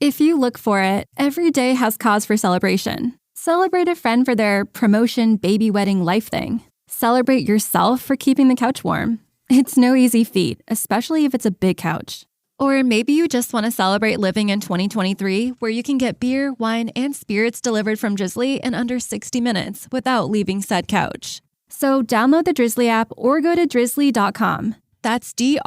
If you look for it, every day has cause for celebration. Celebrate a friend for their promotion, baby wedding, life thing. Celebrate yourself for keeping the couch warm. It's no easy feat, especially if it's a big couch. Or maybe you just want to celebrate living in 2023, where you can get beer, wine, and spirits delivered from Drizzly in under 60 minutes without leaving said couch. So download the Drizzly app or go to drizzly.com. That's DRIZLY.com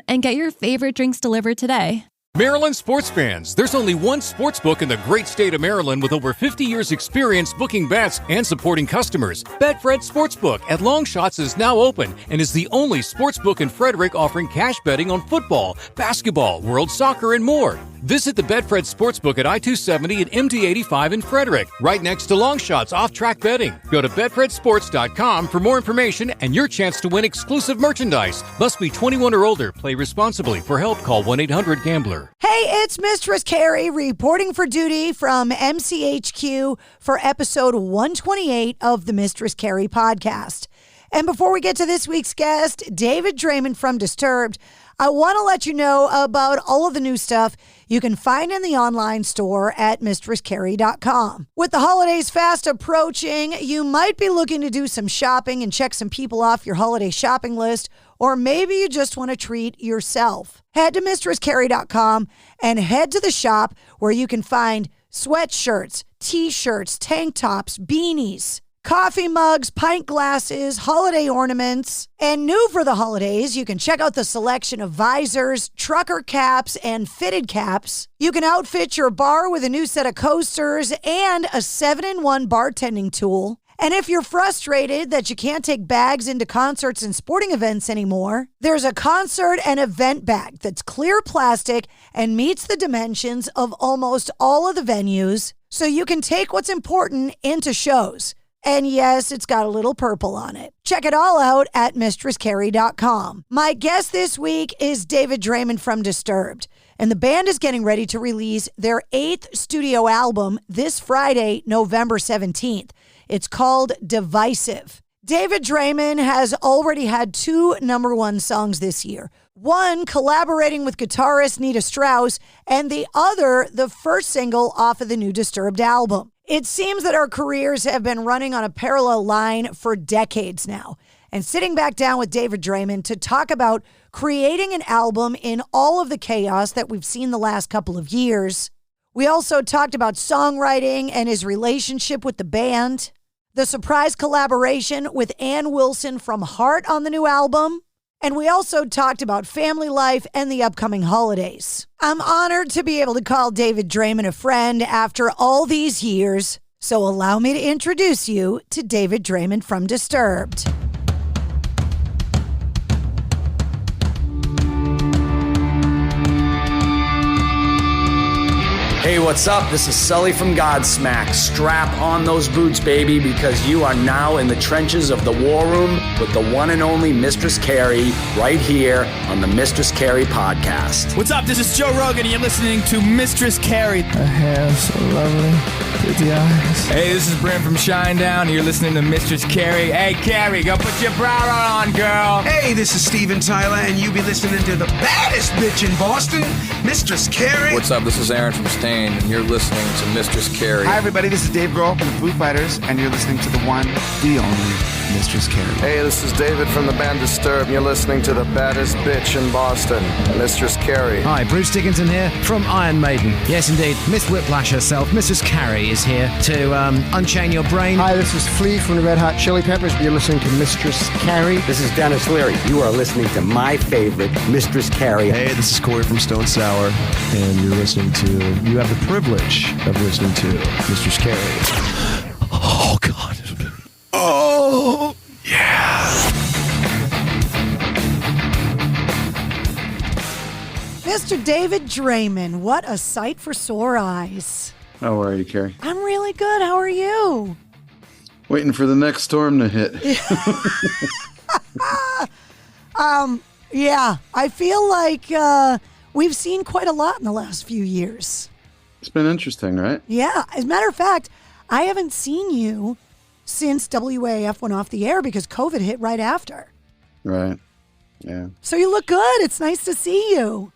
and get your favorite drinks delivered today. Maryland sports fans, there's only one sports book in the great state of Maryland with over 50 years experience booking bets and supporting customers. Betfred Sportsbook at Longshots is now open and is the only sportsbook in Frederick offering cash betting on football, basketball, world soccer, and more. Visit the Betfred Sportsbook at I-270 and MD-85 in Frederick, right next to Longshots off-track betting. Go to betfredsports.com for more information and your chance to win exclusive merchandise. Must be 21 or older. Play responsibly. For help, call 1-800-GAMBLER. Hey, it's Mistress Carrie reporting for duty from MCHQ for episode 128 of the Mistress Carrie podcast. And before we get to this week's guest, David Draiman from Disturbed, I want to let you know about all of the new stuff you can find in the online store at mistresscarrie.com. With the holidays fast approaching, you might be looking to do some shopping and check some people off your holiday shopping list, or maybe you just want to treat yourself. Head to mistresscarrie.com and head to the shop where you can find sweatshirts, t-shirts, tank tops, beanies, coffee mugs, pint glasses, holiday ornaments. And new for the holidays, you can check out the selection of visors, trucker caps, and fitted caps. You can outfit your bar with a new set of coasters and a 7-in-1 bartending tool. And if you're frustrated that you can't take bags into concerts and sporting events anymore, there's a concert and event bag that's clear plastic and meets the dimensions of almost all of the venues, so you can take what's important into shows. And yes, it's got a little purple on it. Check it all out at mistresscarrie.com. My guest this week is David Draiman from Disturbed, and the band is getting ready to release their 8th studio album this Friday, November 17th. It's called Divisive. David Draiman has already had 2 #1 songs this year. One collaborating with guitarist Nita Strauss, and the other the first single off of the new Disturbed album. It seems that our careers have been running on a parallel line for decades now. And sitting back down with David Draiman to talk about creating an album in all of the chaos that we've seen the last couple of years. We also talked about songwriting and his relationship with the band, the surprise collaboration with Ann Wilson from Heart on the new album, and we also talked about family life and the upcoming holidays. I'm honored to be able to call David Draiman a friend after all these years, so allow me to introduce you to David Draiman from Disturbed. Hey, what's up? This is Sully from Godsmack. Strap on those boots, baby, because you are now in the trenches of the war room with the one and only Mistress Carrie right here on the Mistress Carrie podcast. What's up? This is Joe Rogan, and you're listening to Mistress Carrie. Her hair so lovely, pretty eyes. Hey, this is Brent from Shinedown, and you're listening to Mistress Carrie. Hey, Carrie, go put your bra on, girl. Hey, this is Steven Tyler, and you be listening to the baddest bitch in Boston, Mistress Carrie. What's up? This is Aaron from Stain, and you're listening to Mistress Carrie. Hi, everybody. This is Dave Grohl from the Foo Fighters, and you're listening to the one, the only Mistress Carrie. Hey, this is David from the band Disturbed, and you're listening to the baddest bitch in Boston, Mistress Carrie. Hi, Bruce Dickinson here from Iron Maiden. Yes, indeed, Miss Whiplash herself, Mistress Carrie, is here to unchain your brain. Hi, this is Flea from the Red Hot Chili Peppers. You're listening to Mistress Carrie. This is Dennis Leary. You are listening to my favorite, Mistress Carrie. Hey, this is Corey from Stone Sour, and you're listening to, you have the privilege of listening to Mistress Carrie. Oh, God. Oh, yeah. Mr. David Draiman, what a sight for sore eyes. How are you, Carrie? I'm really good. How are you? Waiting for the next storm to hit. Yeah, I feel like we've seen quite a lot in the last few years. It's been interesting, right? Yeah. As a matter of fact, I haven't seen you since WAF went off the air because COVID hit right after. Right. Yeah. So you look good. It's nice to see you.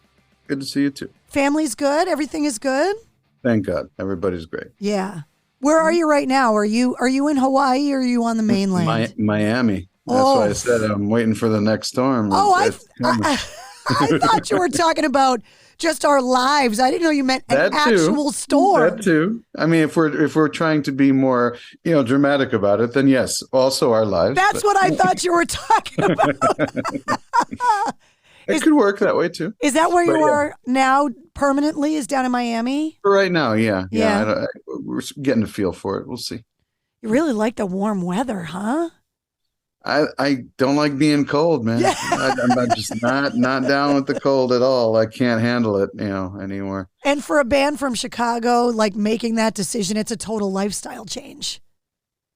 Good to see you, too. Family's good? Everything is good? Thank God. Everybody's great. Yeah. Where are you right now? Are you in Hawaii or are you on the mainland? Miami. That's why I said I'm waiting for the next storm. I thought you were talking about just our lives. I didn't know you meant an actual storm. That too. I mean, if we're trying to be more, dramatic about it, then yes, also our lives. That's what I thought you were talking about. It could work that way too. Is that where you are now permanently, is down in Miami? For right now, yeah. We're getting a feel for it. We'll see. You really like the warm weather, huh? I don't like being cold, man. Yeah. I'm just not down with the cold at all. I can't handle it, anymore. And for a band from Chicago, like making that decision, it's a total lifestyle change.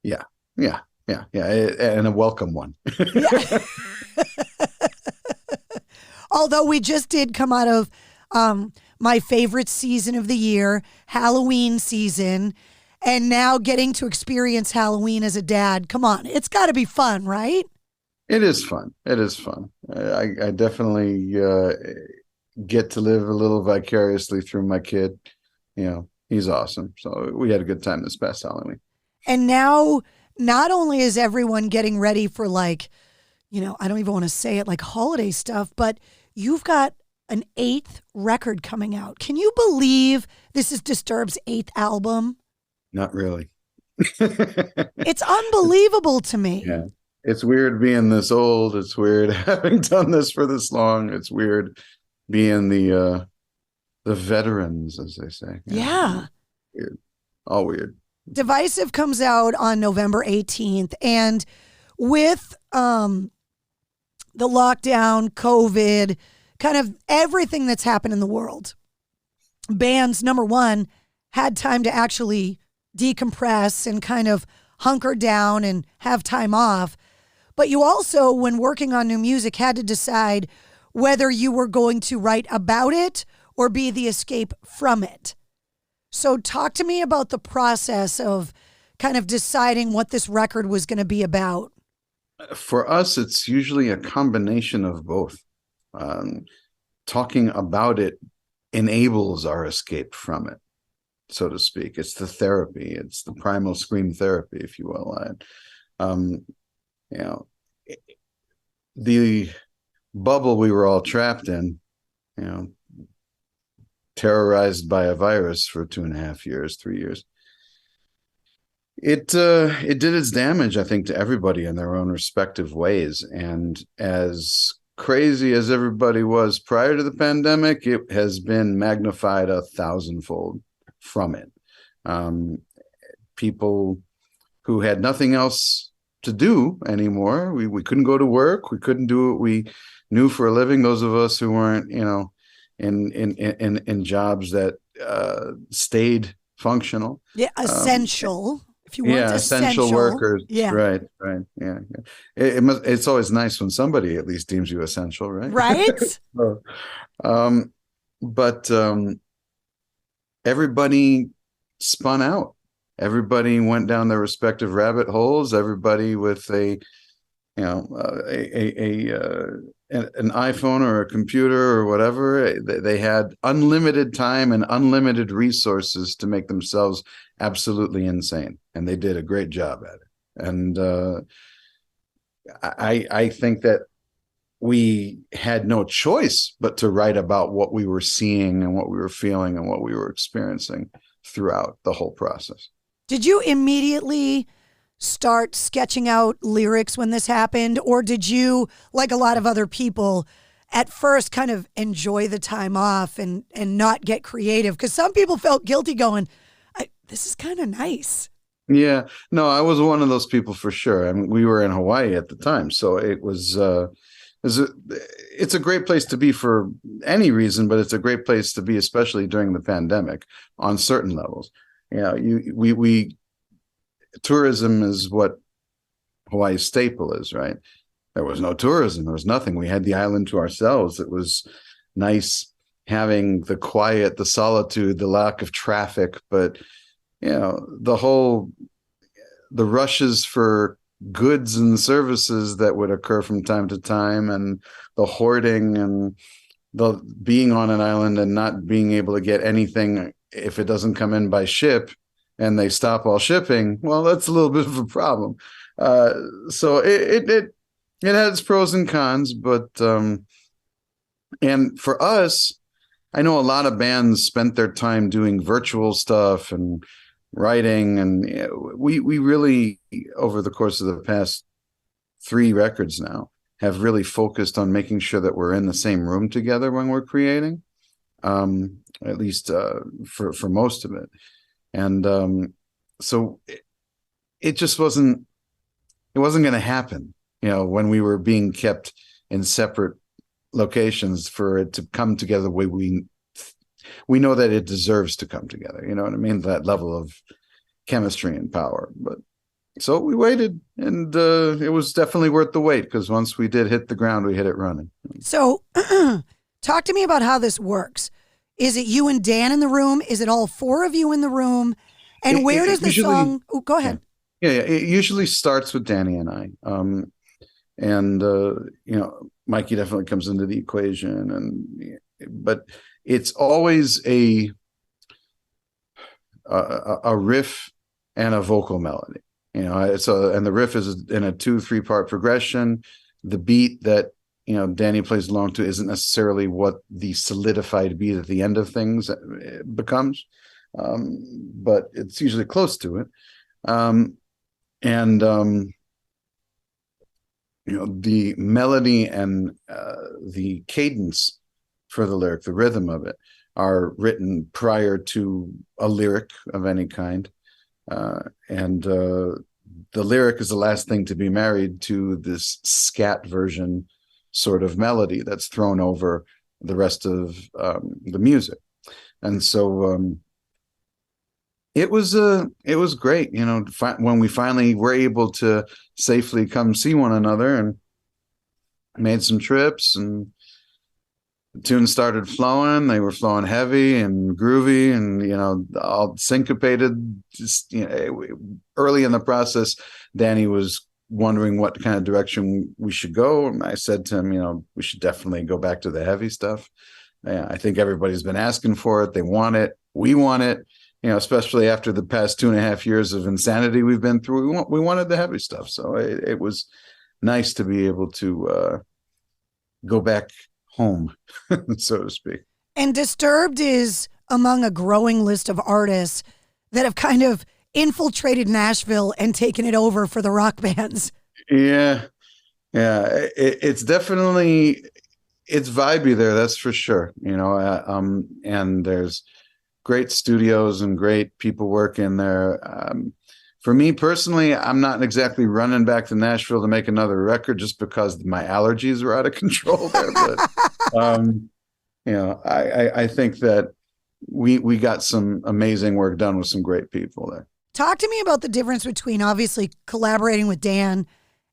Yeah, and a welcome one. Yeah. Although we just did come out of my favorite season of the year, Halloween season. And now getting to experience Halloween as a dad. Come on, it's got to be fun, right? It is fun. I definitely get to live a little vicariously through my kid. He's awesome. So we had a good time this past Halloween. And now, not only is everyone getting ready for I don't even want to say it, like holiday stuff, but you've got an 8th record coming out. Can you believe this is Disturbed's 8th album? Not really. It's unbelievable to me. Yeah. It's weird being this old. It's weird having done this for this long. It's weird being the veterans, as they say. Yeah. Weird. All weird. Divisive comes out on November 18th. And with the lockdown, COVID, kind of everything that's happened in the world, bands, number one, had time to actually decompress and kind of hunker down and have time off. But you also, when working on new music, had to decide whether you were going to write about it or be the escape from it. So talk to me about the process of kind of deciding what this record was going to be about. For us, it's usually a combination of both. Talking about it enables our escape from it, so to speak. It's the therapy. It's the primal scream therapy, if you will. The bubble we were all trapped in, terrorized by a virus for 2.5 years, 3 years. It did its damage, I think, to everybody in their own respective ways. And as crazy as everybody was prior to the pandemic, it has been magnified 1,000-fold from it. People who had nothing else to do anymore. We couldn't go to work. We couldn't do what we knew for a living. Those of us who weren't, in jobs that stayed functional. Yeah, essential. If you want essential workers. Yeah. Right. Yeah. It's always nice when somebody at least deems you essential, right? Right. But everybody spun out. Everybody went down their respective rabbit holes. Everybody with an iPhone or a computer or whatever, they had unlimited time and unlimited resources to make themselves absolutely insane, and they did a great job at it. And I think that we had no choice but to write about what we were seeing and what we were feeling and what we were experiencing throughout the whole process. Did you immediately start sketching out lyrics when this happened, or did you, like a lot of other people, at first kind of enjoy the time off and not get creative? Because some people felt guilty going, this is kind of nice. Yeah, no, I was one of those people for sure. I mean, we were in Hawaii at the time, so it was it's a great place to be for any reason, but it's a great place to be, especially during the pandemic, on certain levels. We tourism is what Hawaii's staple is, right? There was no tourism. There was nothing. We had the island to ourselves. It was nice having the quiet, the solitude, the lack of traffic, but the rushes for goods and services that would occur from time to time, and the hoarding and the being on an island and not being able to get anything if it doesn't come in by ship, and they stop all shipping, well, that's a little bit of a problem. So it has pros and cons, but and for us, I know a lot of bands spent their time doing virtual stuff and writing, and we really, over the course of the past 3 records now, have really focused on making sure that we're in the same room together when we're creating, at least for most of it. And so it just wasn't going to happen, when we were being kept in separate locations, for it to come together the way we know that it deserves to come together. You know what I mean? That level of chemistry and power. But so we waited, and it was definitely worth the wait, because once we did hit the ground, we hit it running. So talk to me about how this works. Is it you and Dan in the room? Is it all 4 of you in the room? And where does the song... Oh, go ahead. Yeah, it usually starts with Danny and I. Mikey definitely comes into the equation, but it's always a riff and a vocal melody. And the riff is in a 2-3 part progression. The beat that Danny plays along to isn't necessarily what the solidified beat at the end of things becomes, but it's usually close to it. The melody and the cadence for the lyric, the rhythm of it, are written prior to a lyric of any kind. The lyric is the last thing to be married to this scat version sort of melody that's thrown over the rest of the music. And so it was great, when we finally were able to safely come see one another, and made some trips, and the tunes started flowing. They were flowing heavy and groovy, and all syncopated. Just early in the process, Danny was wondering what kind of direction we should go, and I said to him, we should definitely go back to the heavy stuff. Yeah, I think everybody's been asking for it. They want it. We want it. Especially after the past 2.5 years of insanity we've been through, we wanted the heavy stuff. So it was nice to be able to go back home, so to speak. And Disturbed is among a growing list of artists that have kind of infiltrated Nashville and taken it over for the rock bands. Yeah. It's definitely, it's vibey there, that's for sure. And there's great studios and great people working there. For me personally, I'm not exactly running back to Nashville to make another record just because my allergies are out of control there. But I think that we got some amazing work done with some great people there. Talk to me about the difference between obviously collaborating with Dan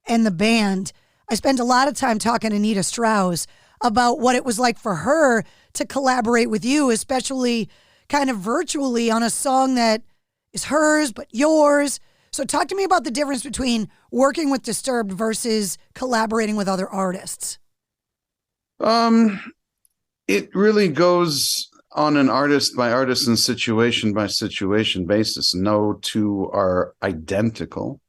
and the band. I spent a lot of time talking to Nita Strauss about what it was like for her to collaborate with you, especially kind of virtually on a song that is hers but yours. So talk to me about the difference between working with Disturbed versus collaborating with other artists. It really goes on an artist by artist and situation by situation basis. No two are identical.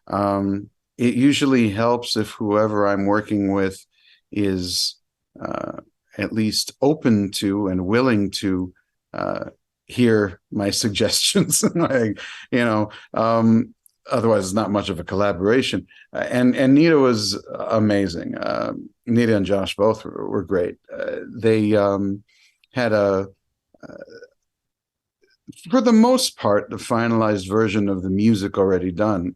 It usually helps if whoever I'm working with is at least open to and willing to hear my suggestions. Otherwise it's not much of a collaboration. And Nita was amazing. Nita and Josh both were great. They had for the most part, the finalized version of the music already done.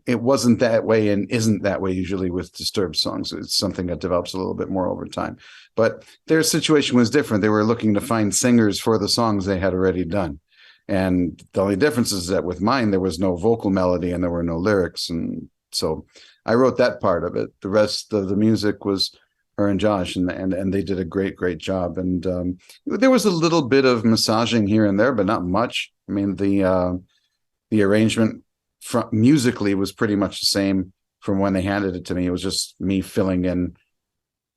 It wasn't that way and isn't that way usually with Disturbed songs. It's something that develops a little bit more over time. But their situation was different. They were looking to find singers for the songs they had already done. And the only difference is that with mine, there was no vocal melody and there were no lyrics. And so I wrote that part of it. The rest of the music was her and Josh, and they did a great job. And there was a little bit of massaging here and there, but not much. I mean, the arrangement musically was pretty much the same from when they handed it to me. It was just me filling in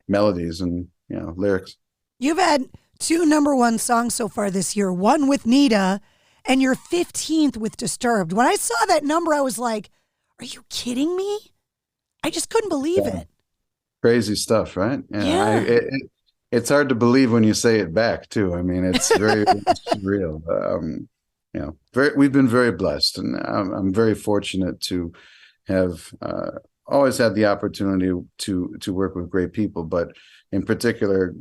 melodies and lyrics. You've had 2 #1 songs so far this year, one with Nita and your 15th with Disturbed. When I saw that number, I was like, are you kidding me? I just couldn't believe it. Crazy stuff, right? Yeah. It's hard to believe when you say it back, too. I mean, it's very surreal. We've been very blessed, and I'm very fortunate to have always had the opportunity to work with great people. But in particular,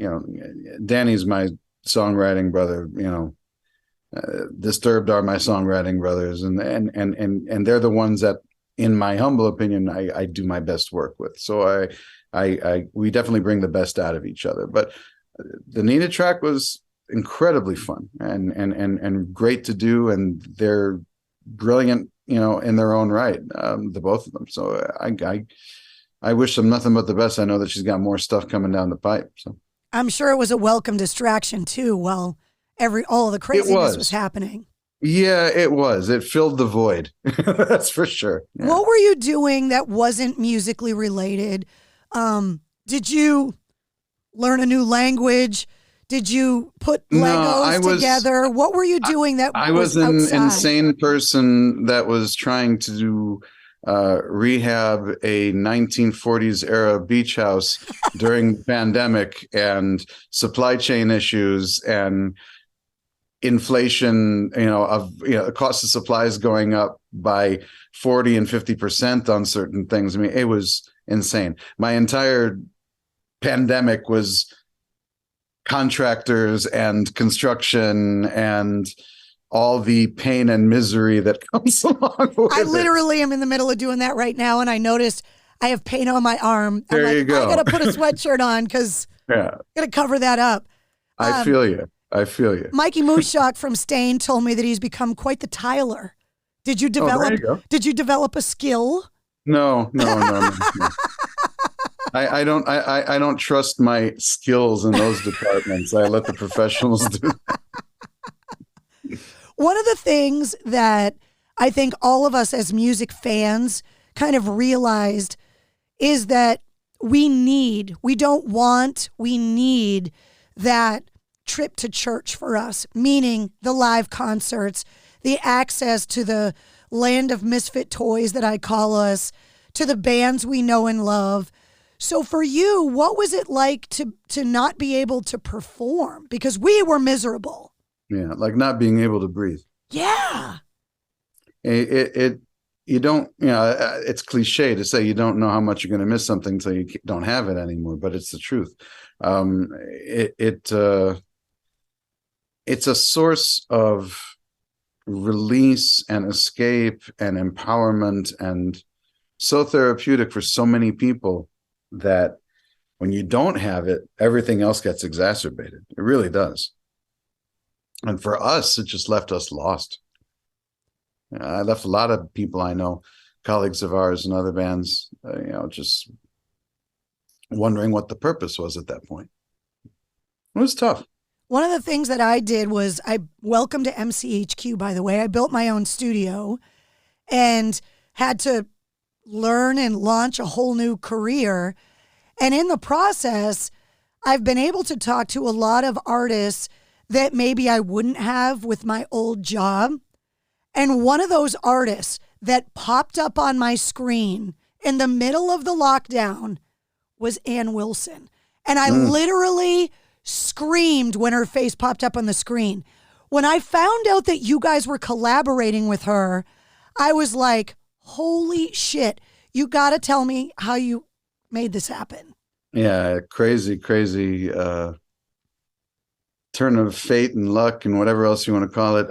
Danny's my songwriting brother. Disturbed are my songwriting brothers, and they're the ones that, in my humble opinion, I do my best work with. So we definitely bring the best out of each other. But the Nita track was incredibly fun and great to do, and they're brilliant, in their own right, the both of them. So I wish them nothing but the best. I know that she's got more stuff coming down the pipe. So I'm sure it was a welcome distraction too, while all of the craziness was happening. Yeah, it was. It filled the void. That's for sure. Yeah. What were you doing that wasn't musically related? Did you learn a new language? Did you put Legos together? What were you doing that I was an insane person that was trying to rehab a 1940s era beach house during the pandemic and supply chain issues and inflation, the cost of supplies going up by 40 and 50% on certain things. I mean, it was insane. My entire pandemic was contractors and construction and all the pain and misery that comes along with I literally am in the middle of doing that right now, and I noticed I have paint on my arm. There you go. I got to put a sweatshirt on because I got to cover that up. I feel you. Mikey Mooshok from Stain told me that he's become quite the tiler. Did you develop? Did you develop a skill? No. I don't trust my skills in those departments. I let the professionals do that. One of the things that I think all of us as music fans kind of realized is that we need that trip to church for us, meaning the live concerts, the access to the land of misfit toys that I call us, to the bands we know and love. So for you, what was it like to not be able to perform? Because we were miserable. Yeah, like not being able to breathe. Yeah. You don't, it's cliche to say you don't know how much you're going to miss something until you don't have it anymore, but it's the truth. It's a source of release and escape and empowerment, and so therapeutic for so many people that when you don't have it, everything else gets exacerbated. It really does. And for us, it just left us lost. I left a lot of people I know, colleagues of ours and other bands, just wondering what the purpose was at that point. It was tough. One of the things that I did was welcome to MCHQ, by the way. I built my own studio and had to learn and launch a whole new career. And in the process, I've been able to talk to a lot of artists that maybe I wouldn't have with my old job. And one of those artists that popped up on my screen in the middle of the lockdown was Ann Wilson. And I literally screamed when her face popped up on the screen. When I found out that you guys were collaborating with her, I was like, holy shit, you got to tell me how you made this happen. Yeah, crazy turn of fate and luck and whatever else you want to call it.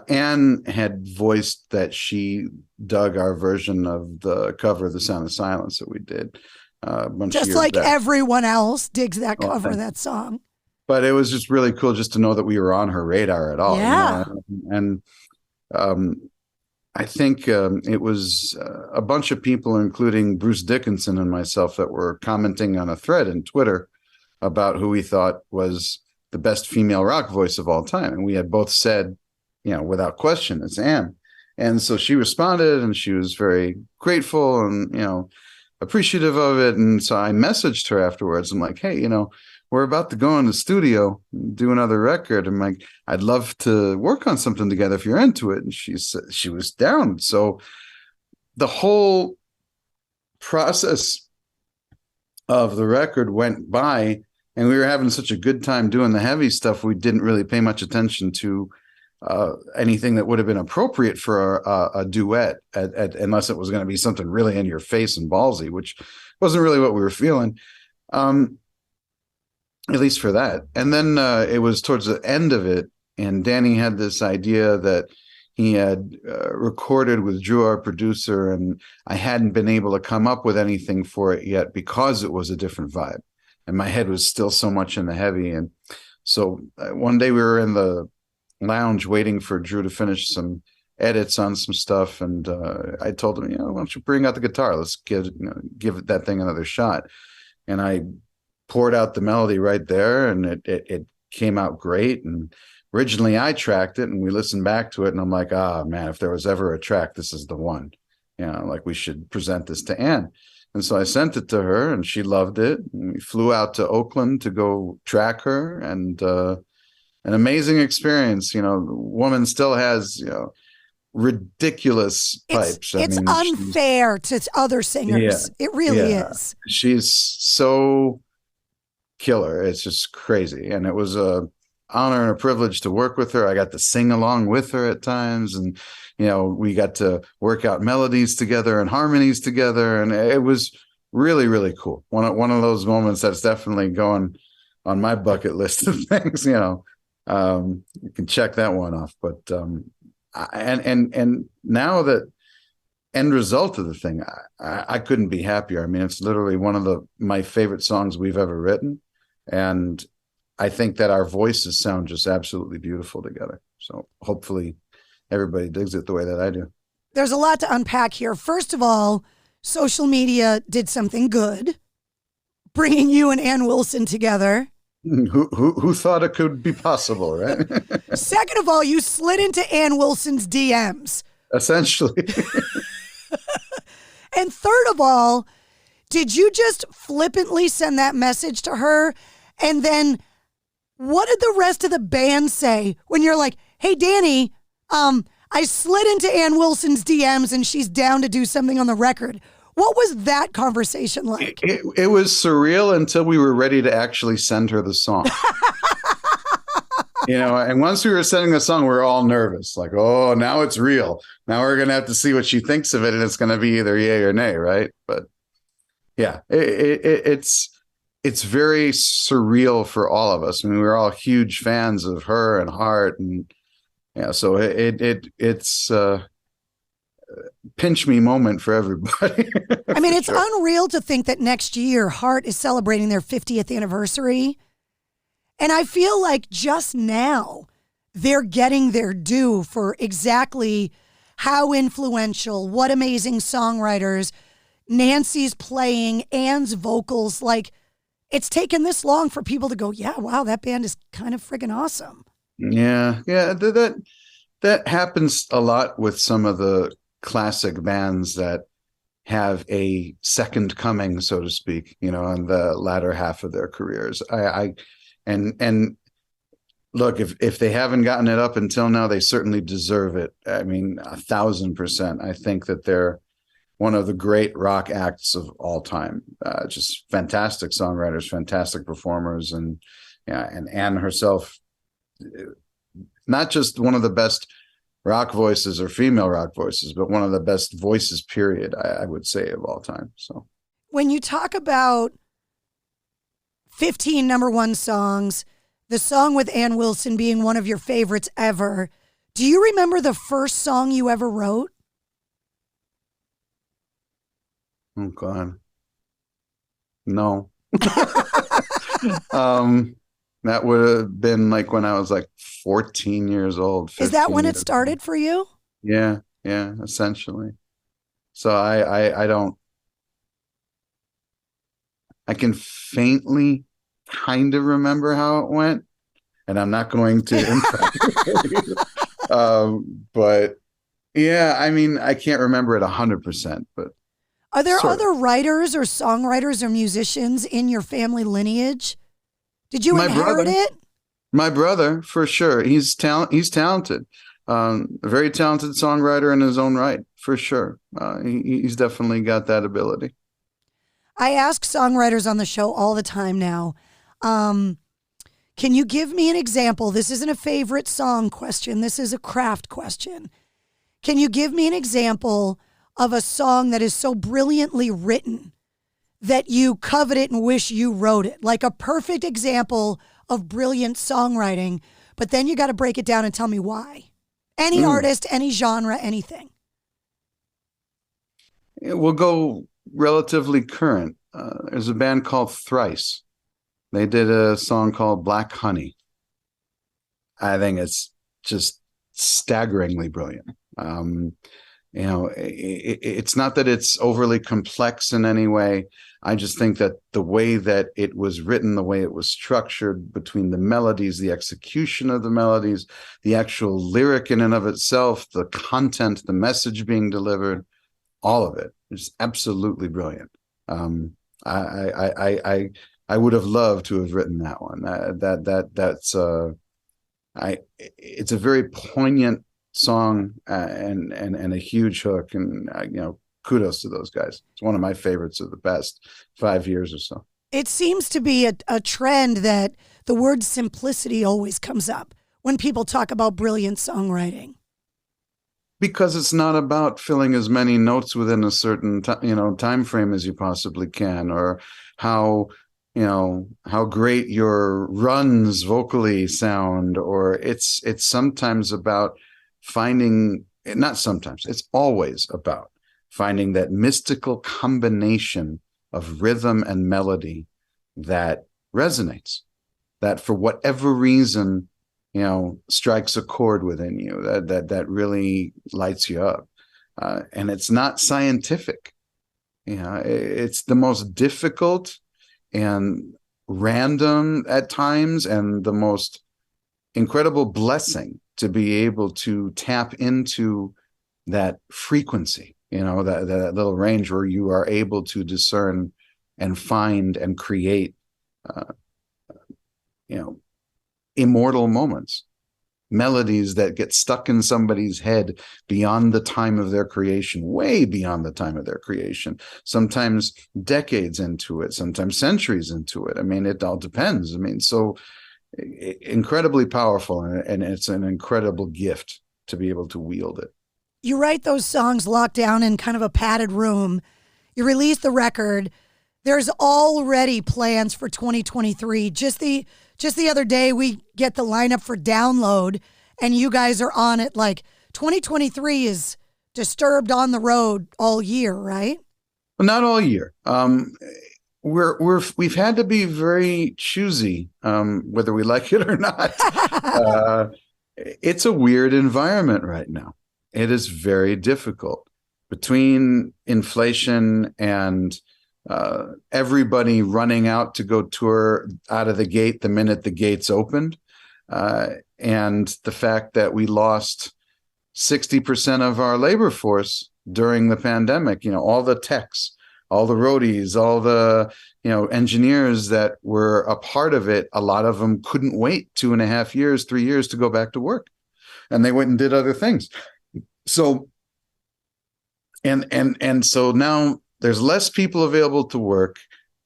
Anne had voiced that she dug our version of the cover of The Sound of Silence that we did. Just like everyone else digs that cover of that song. But it was just really cool just to know that we were on her radar at all. Yeah. And I think it was a bunch of people, including Bruce Dickinson and myself, that were commenting on a thread in Twitter about who we thought was the best female rock voice of all time. And we had both said, without question, it's Anne. And so she responded, and she was very grateful and, appreciative of it. And so I messaged her afterwards. I'm like, hey, we're about to go in the studio and do another record. I'm like, I'd love to work on something together if you're into it. And she was down. So the whole process of the record went by, and we were having such a good time doing the heavy stuff. We didn't really pay much attention to anything that would have been appropriate for a duet, unless it was going to be something really in your face and ballsy, which wasn't really what we were feeling, at least for that. And then it was towards the end of it, and Danny had this idea that he had recorded with Drew, our producer, and I hadn't been able to come up with anything for it yet because it was a different vibe, and my head was still so much in the heavy. And so one day we were in the lounge waiting for Drew to finish some edits on some stuff, and I told him, why don't you bring out the guitar? Let's give that thing another shot. And I poured out the melody right there, and it came out great. And originally I tracked it, and we listened back to it, and I'm like, man, if there was ever a track, this is the one. Like, we should present this to Ann. And so I sent it to her, and she loved it. And we flew out to Oakland to go track her, and an amazing experience. The woman still has, ridiculous pipes. It's unfair to other singers. It really is. She's so killer. It's just crazy. And it was a honor and a privilege to work with her. I got to sing along with her at times, and we got to work out melodies together and harmonies together, and it was really, really cool. One of those moments that's definitely going on my bucket list of things. You can check that one off. But and now that end result of the thing, I couldn't be happier. I mean, it's literally one of my favorite songs we've ever written, and I think that our voices sound just absolutely beautiful together. So hopefully everybody digs it the way that I do. There's a lot to unpack here. First of all, social media did something good, bringing you and Ann Wilson together. Who thought it could be possible, right? Second of all, you slid into Ann Wilson's DMs. Essentially. And third of all, did you just flippantly send that message to her? And then what did the rest of the band say when you're like, hey, Danny, I slid into Ann Wilson's DMs and she's down to do something on the record? What was that conversation like? It was surreal until we were ready to actually send her the song. And once we were sending the song, we were all nervous. Like, oh, now it's real. Now we're going to have to see what she thinks of it, and it's going to be either yay or nay, right? But yeah, it's very surreal for all of us. I mean, we're all huge fans of her and Heart, and so it's pinch me moment for everybody. I mean, it's unreal to think that next year Heart is celebrating their 50th anniversary. And I feel like just now they're getting their due for exactly how influential, what amazing songwriters, Nancy's playing, Ann's vocals. Like, it's taken this long for people to go, yeah, wow, that band is kind of friggin' awesome. Yeah. That happens a lot with some of the classic bands that have a second coming, so to speak, in the latter half of their careers. And look, if they haven't gotten it up until now, they certainly deserve it. I mean, 1,000%. I think that they're one of the great rock acts of all time. Just fantastic songwriters, fantastic performers, and Ann herself, not just one of the best rock voices or female rock voices, but one of the best voices, period, I would say, of all time. So when you talk about 15 number one songs, the song with Ann Wilson being one of your favorites ever, do you remember the first song you ever wrote? Oh, God. No. That would have been like when I was like 14 years old. Is that when it started for you? Yeah, essentially. So I can faintly kind of remember how it went, and I'm not going to but yeah, I mean, I can't remember it 100%, but are there other writers or songwriters or musicians in your family lineage Did you inherit it? My brother, for sure. He's talented. A very talented songwriter in his own right, for sure. He's definitely got that ability. I ask songwriters on the show all the time now, can you give me an example? This isn't a favorite song question. This is a craft question. Can you give me an example of a song that is so brilliantly written that you covet it and wish you wrote it? Like a perfect example of brilliant songwriting, but then you got to break it down and tell me why. Any artist, any genre, anything. We'll go relatively current. There's a band called Thrice. They did a song called Black Honey. I think it's just staggeringly brilliant. It's not that it's overly complex in any way. I just think that the way that it was written, the way it was structured, between the melodies, the execution of the melodies, the actual lyric in and of itself, the content, the message being delivered, all of it is absolutely brilliant. I would have loved to have written that one. It's a very poignant song and a huge hook, and kudos to those guys. It's one of my favorites of the past 5 years or so. It seems to be a trend that the word simplicity always comes up when people talk about brilliant songwriting. Because it's not about filling as many notes within a certain time frame as you possibly can, or how great your runs vocally sound, or it's sometimes about finding, not sometimes, it's always about finding that mystical combination of rhythm and melody that resonates, that for whatever reason, strikes a chord within you, that really lights you up. And it's not scientific. It's the most difficult and random at times, and the most incredible blessing to be able to tap into that frequency, that little range where you are able to discern and find and create, immortal moments, melodies that get stuck in somebody's head beyond the time of their creation, way beyond the time of their creation, sometimes decades into it, sometimes centuries into it. I mean, it all depends. I mean, so incredibly powerful, and it's an incredible gift to be able to wield it. You write those songs locked down in kind of a padded room. You release the record. There's already plans for 2023. Just the other day, we get the lineup for download, and you guys are on it. Like 2023 is Disturbed on the road all year, right? Well, not all year. We've had to be very choosy, whether we like it or not. It's a weird environment right now. It is very difficult between inflation and everybody running out to go tour out of the gate the minute the gates opened, and the fact that we lost 60% of our labor force during the pandemic. All the techs, all the roadies, all the engineers that were a part of it, a lot of them couldn't wait 2.5 years, 3 years to go back to work, and they went and did other things. So and so now there's less people available to work.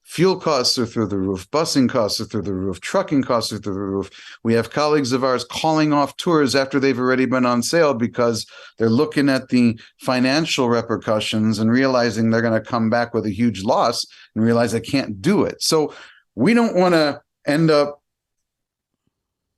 Fuel costs are through the roof. Busing costs are through the roof. Trucking costs are through the roof. We have colleagues of ours calling off tours after they've already been on sale because they're looking at the financial repercussions and realizing they're going to come back with a huge loss and realize they can't do it. So we don't want to end up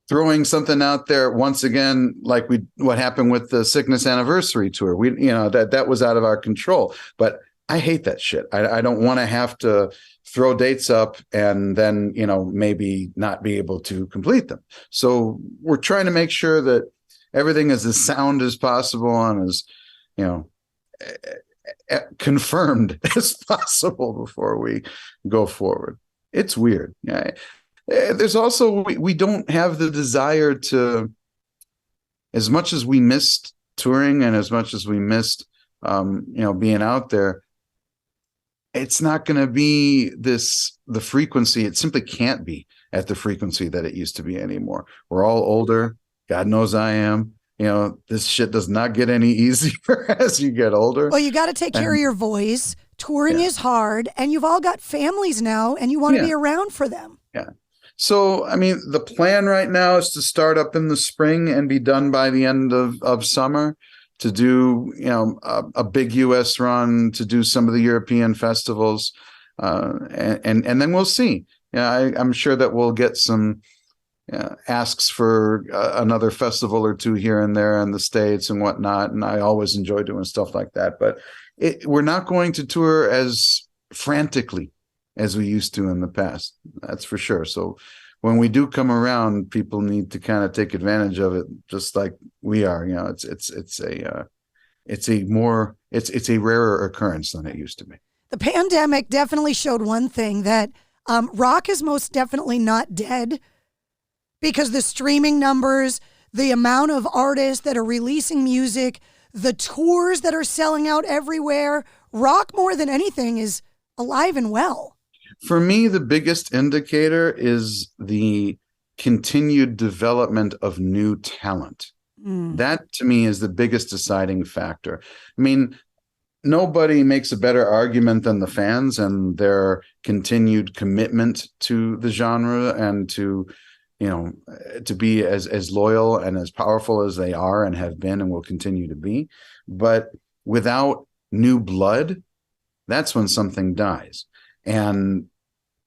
throwing something out there once again, like what happened with the Sickness Anniversary tour. That was out of our control. But I hate that shit. I don't want to have to throw dates up and then, maybe not be able to complete them. So we're trying to make sure that everything is as sound as possible and as, confirmed as possible before we go forward. It's weird. There's also, we don't have the desire to, as much as we missed touring and as much as we missed, being out there, it's not going to be the frequency. It simply can't be at the frequency that it used to be anymore. We're all older. God knows I am. This shit does not get any easier as you get older. Well, you got to take care of your voice. Touring is hard, and you've all got families now, and you want to be around for them. Yeah. So, I mean, the plan right now is to start up in the spring and be done by the end of summer, to do, a big U.S. run, to do some of the European festivals. And then we'll see. I'm sure that we'll get some asks for another festival or two here and there in the States and whatnot. And I always enjoy doing stuff like that. But we're not going to tour as frantically as we used to in the past. That's for sure. So when we do come around, people need to kind of take advantage of it, just like we are. It's a rarer occurrence than it used to be. The pandemic definitely showed one thing, that rock is most definitely not dead, because the streaming numbers, the amount of artists that are releasing music, the tours that are selling out everywhere, rock more than anything is alive and well. For me, the biggest indicator is the continued development of new talent. That, to me, is the biggest deciding factor. I mean, nobody makes a better argument than the fans and their continued commitment to the genre, and to be as loyal and as powerful as they are and have been and will continue to be. But without new blood, that's when something dies. And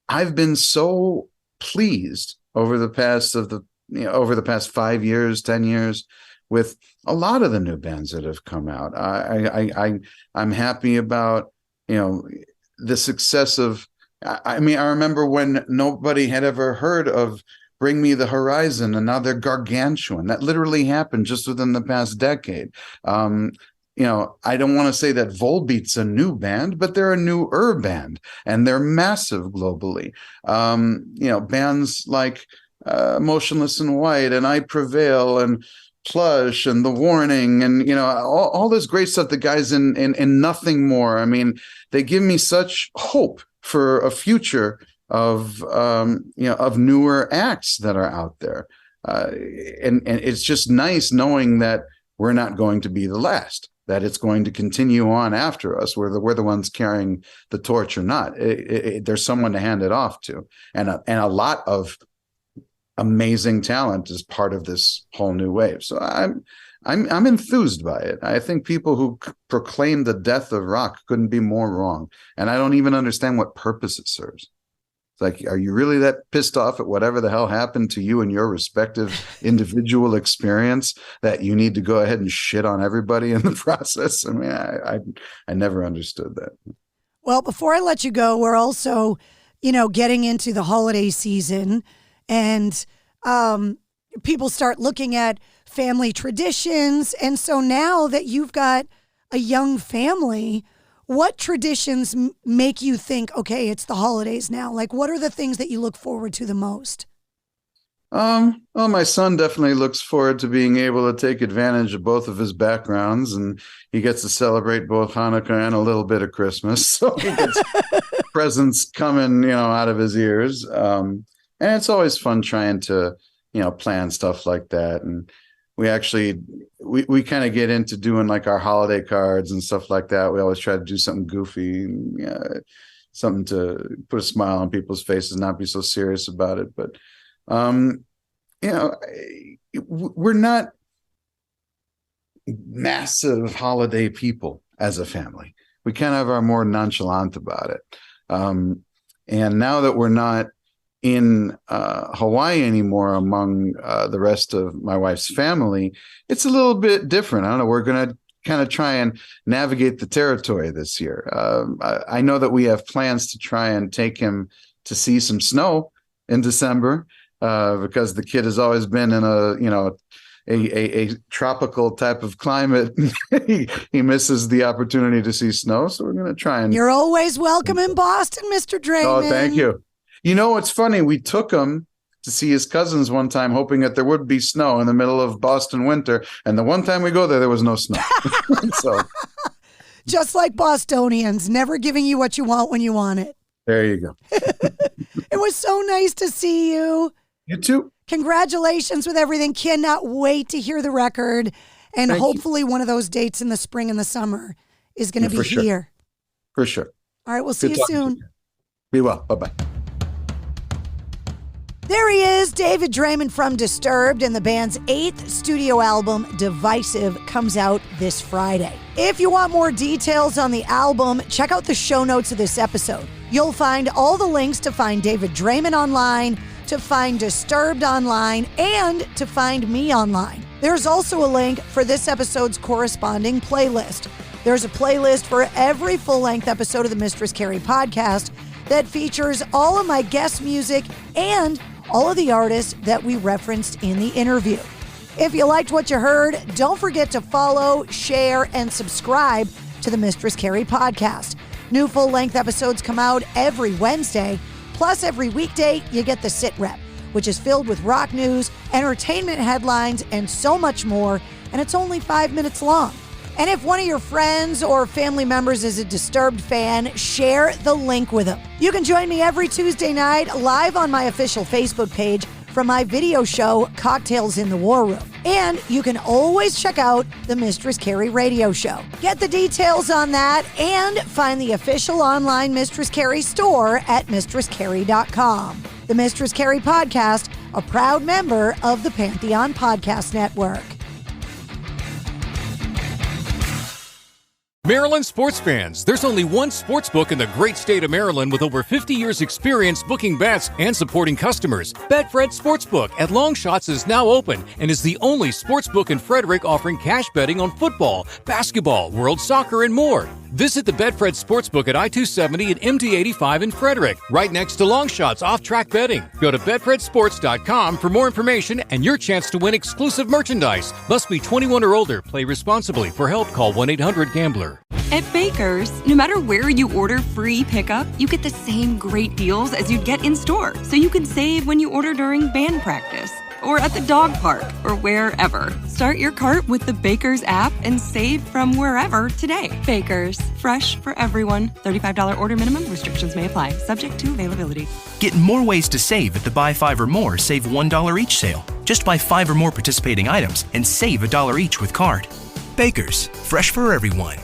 I've been so pleased over the past 5 years, 10 years, with a lot of the new bands that have come out. I'm happy about, the success of, I remember when nobody had ever heard of Bring Me the Horizon, and now they're gargantuan. That literally happened just within the past decade. I don't want to say that Volbeat's a new band, but they're a newer band, and they're massive globally. Bands like Motionless in White and I Prevail and Plush and The Warning, and all this great stuff. The guys in Nothing More. I mean, they give me such hope for a future of newer acts that are out there, and it's just nice knowing that we're not going to be the last, that it's going to continue on after us. We're the ones carrying the torch or not. There's someone to hand it off to, and a lot of amazing talent is part of this whole new wave. So I'm enthused by it. I think people who proclaim the death of rock couldn't be more wrong, and I don't even understand what purpose it serves. Like, are you really that pissed off at whatever the hell happened to you in your respective individual experience that you need to go ahead and shit on everybody in the process? I mean, I never understood that. Well, before I let you go, we're also, getting into the holiday season, and people start looking at family traditions. And so now that you've got a young family, what traditions make you think, okay, it's the holidays now? Like, what are the things that you look forward to the most? Well, my son definitely looks forward to being able to take advantage of both of his backgrounds, and he gets to celebrate both Hanukkah and a little bit of Christmas. So he gets presents coming, out of his ears. And it's always fun trying to, plan stuff like that. And we kind of get into doing like our holiday cards and stuff like that. We always try to do something goofy, something to put a smile on people's faces, not be so serious about it. But, we're not massive holiday people as a family. We kind of are more nonchalant about it. And now that we're not in Hawaii anymore among the rest of my wife's family, it's a little bit different. I don't know. We're going to kind of try and navigate the territory this year. I know that we have plans to try and take him to see some snow in December, because the kid has always been in a tropical type of climate. He misses the opportunity to see snow. So we're going to try and... You're always welcome in Boston, Mr. Draiman. Oh, thank you. It's funny. We took him to see his cousins one time, hoping that there would be snow in the middle of Boston winter. And the one time we go there was no snow. So, just like Bostonians, never giving you what you want when you want it. There you go. It was so nice to see you. You too. Congratulations with everything. Cannot wait to hear the record. And hopefully one of those dates in the spring and the summer is going to be here. For sure. All right, we'll see you soon. Be well. Bye-bye. There he is, David Draiman from Disturbed, and the band's 8th studio album, Divisive, comes out this Friday. If you want more details on the album, check out the show notes of this episode. You'll find all the links to find David Draiman online, to find Disturbed online, and to find me online. There's also a link for this episode's corresponding playlist. There's a playlist for every full-length episode of the Mistress Carrie podcast that features all of my guest music and all of the artists that we referenced in the interview. If you liked what you heard, don't forget to follow, share, and subscribe to the Mistress Carrie podcast. New full-length episodes come out every Wednesday, plus every weekday you get the Sit Rep, which is filled with rock news, entertainment headlines, and so much more, and it's only 5 minutes long. And if one of your friends or family members is a Disturbed fan, share the link with them. You can join me every Tuesday night live on my official Facebook page from my video show, Cocktails in the War Room. And you can always check out the Mistress Carrie radio show. Get the details on that and find the official online Mistress Carrie store at mistresscarrie.com. The Mistress Carrie podcast, a proud member of the Pantheon Podcast Network. Maryland sports fans, there's only one sports book in the great state of Maryland with over 50 years experience booking bets and supporting customers. Betfred Sportsbook at Longshots is now open and is the only sportsbook in Frederick offering cash betting on football, basketball, world soccer, and more. Visit the Betfred Sportsbook at I-270 and MD-85 in Frederick, right next to Longshots off-track betting. Go to betfredsports.com for more information and your chance to win exclusive merchandise. Must be 21 or older. Play responsibly. For help, call 1-800-GAMBLER. At Baker's, no matter where you order free pickup, you get the same great deals as you'd get in store. So you can save when you order during band practice, or at the dog park, or wherever. Start your cart with the Baker's app and save from wherever today. Baker's, fresh for everyone. $35 order minimum. Restrictions may apply. Subject to availability. Get more ways to save at the Buy 5 or More Save $1 each sale. Just buy 5 or more participating items and save $1 each with card. Baker's, fresh for everyone.